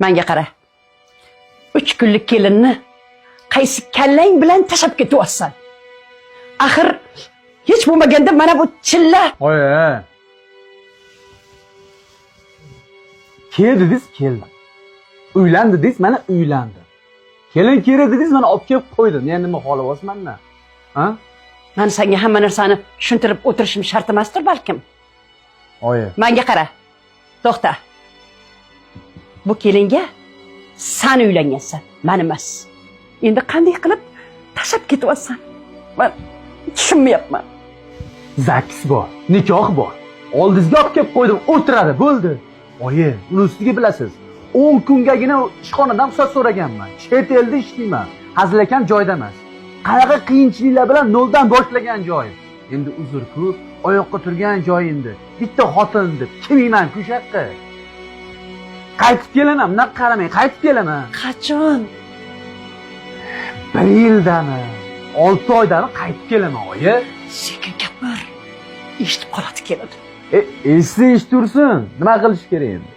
Menga qara. 3 kunlik kelinni qaysi kallang bilan tashab ketyapsan? Axir hech bo'lmaganda mana bu chilla. Oy. Keldi dedingiz, keldi. Uylandi dedingiz, mana uylandi. Kelin kerak dedingiz, mana olib kelib qo'ydim. Men nima xolayapsiz mendan? Ha? Men senga hamma narsani tushuntirib o'tirishim shart emasdir balkim. Oy. Menga qara. To'xta. Bu kelinga sen uylangansan, men emas. Endi qanday qilib tashab ketyapsan? Men tushunmayapman. Zaks bor, nikoh bor. Oldingizga olib kelib qo'ydim, o'tiradi, bo'ldi. Oyi, uni ustiga bilasiz. 10 kungagina ishxonadan ruxsat so'raganman. Chet elda ishlayman. Hazilakam joyda emas. Qanaqa qiyinchiliklar bilan noldan boshlagan joy. Endi uzr-ku, oyoqqa turgan joy endi. Bitta xotin deb kimman-ku shaqqa. Qaytib kelaman, bunaqa qaramang, qaytib kelaman. Qachon? 1 yildami, 6 oydami qaytib kelaman, oyi. Sekin gapir. Eshitib qoladi keladi. Eshitish tursin. Nima qilish kerak endi?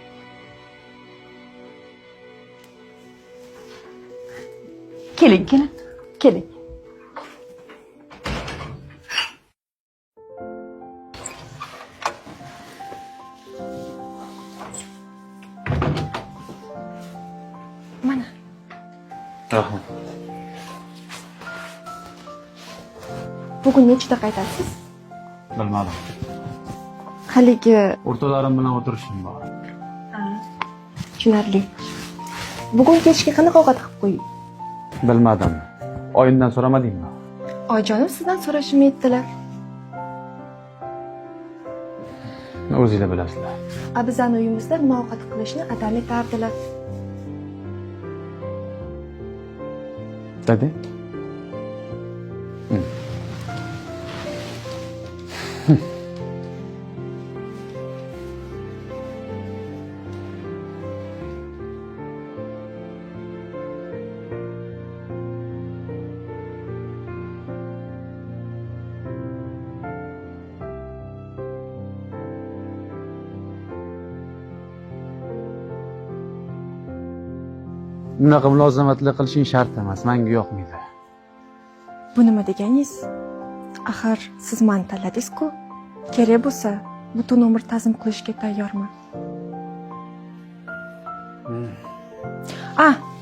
Keling, keling. Mana. Rahmat. Bugun nechida qaytasiz? Bilmadim. Haligi O'rtalarim bilan o'tirishim bor. tushunarli. Bugun kechga qanaqa ovqat qilib qo'ying? Bilmadim. Oyindan so'ramadingmi? Oyijonim sizdan so'rashimni aytdilar. O'zingizlar bilasizlar. Bizani uyimizda nima ovqat qilishni adam etardilar. Dedi? Bunaqa mulozamatlar qilishing shart emas, menga yoqmaydi. Bu nima deganingiz? Axir siz meni tanladingiz-ku. Kerak bo'lsa, butun umr ta'zim qilishga tayyorman.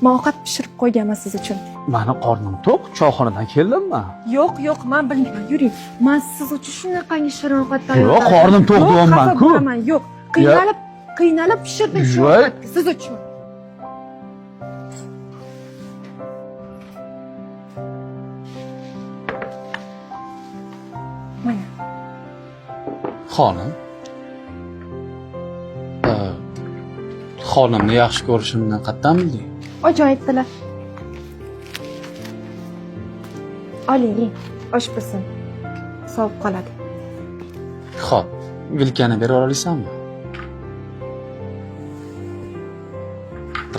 Men ovqat pishirib qo'yganman siz uchun. Meni qornim to'q, choyxonadan keldimmi? Yo'q, men bilmayman. Yuring. Men siz uchun shunaqangi shirin ovqat tayyorladim. Yo'q, qornim to'q deyapman-ku. Yo'q, qiynalib pishirdim shu ovqatni siz uchun. Mana. Xonim. Xonimni yaxshi ko'rishimdan qattan bilding? Ojon aytdilar. Oling, osh pishsin. Sovib qoladi. Xo'p, vilkani berib olasanmi?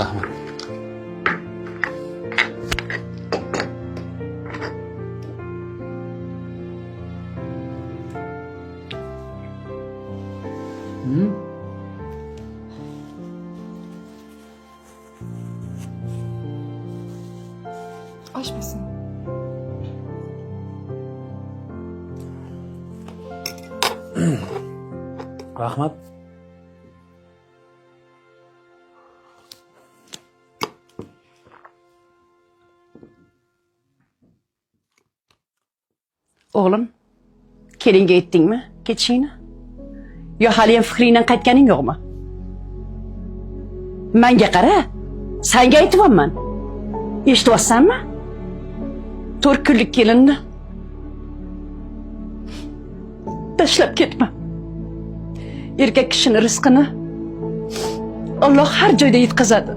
Rahmat. Osh pishsin. Rahmat. O'g'lim, kelinga aytdingmi ketishingni? Yo hali ham fikringdan qaytganing yo'qmi? Menga qara, senga aytyapman. Eshityapsanmi? 4 kunlik kelinni tashlab ketma. Erkak kishini rizqini Alloh har joyda yetkazadi.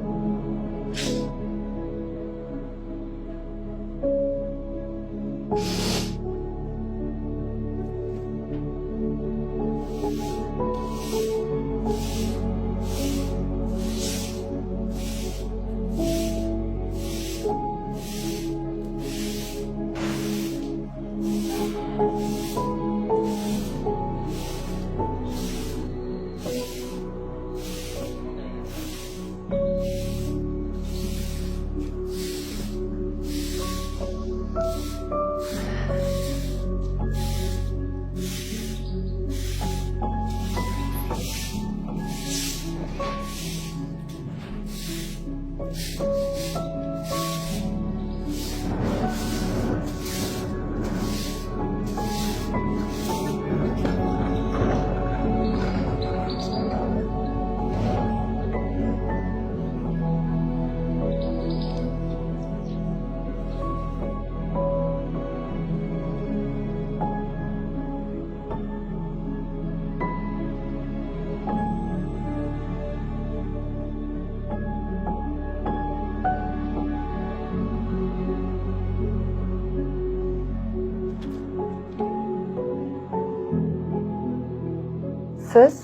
Siz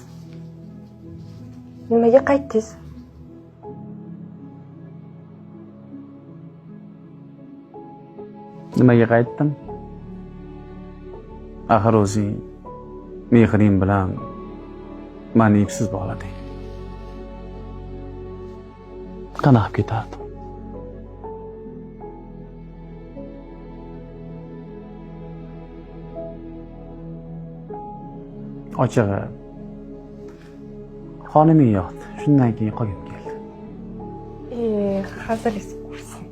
nimaga qaytdingiz? Nimaga qaytdim? Axir o'zing mehring bilan meni ipsiz bog'lading. Qanaqib ketardim? Ochig'i, xoniming yoqdi. Shundan keyin qolgim keldi. Hazilingiz qursin.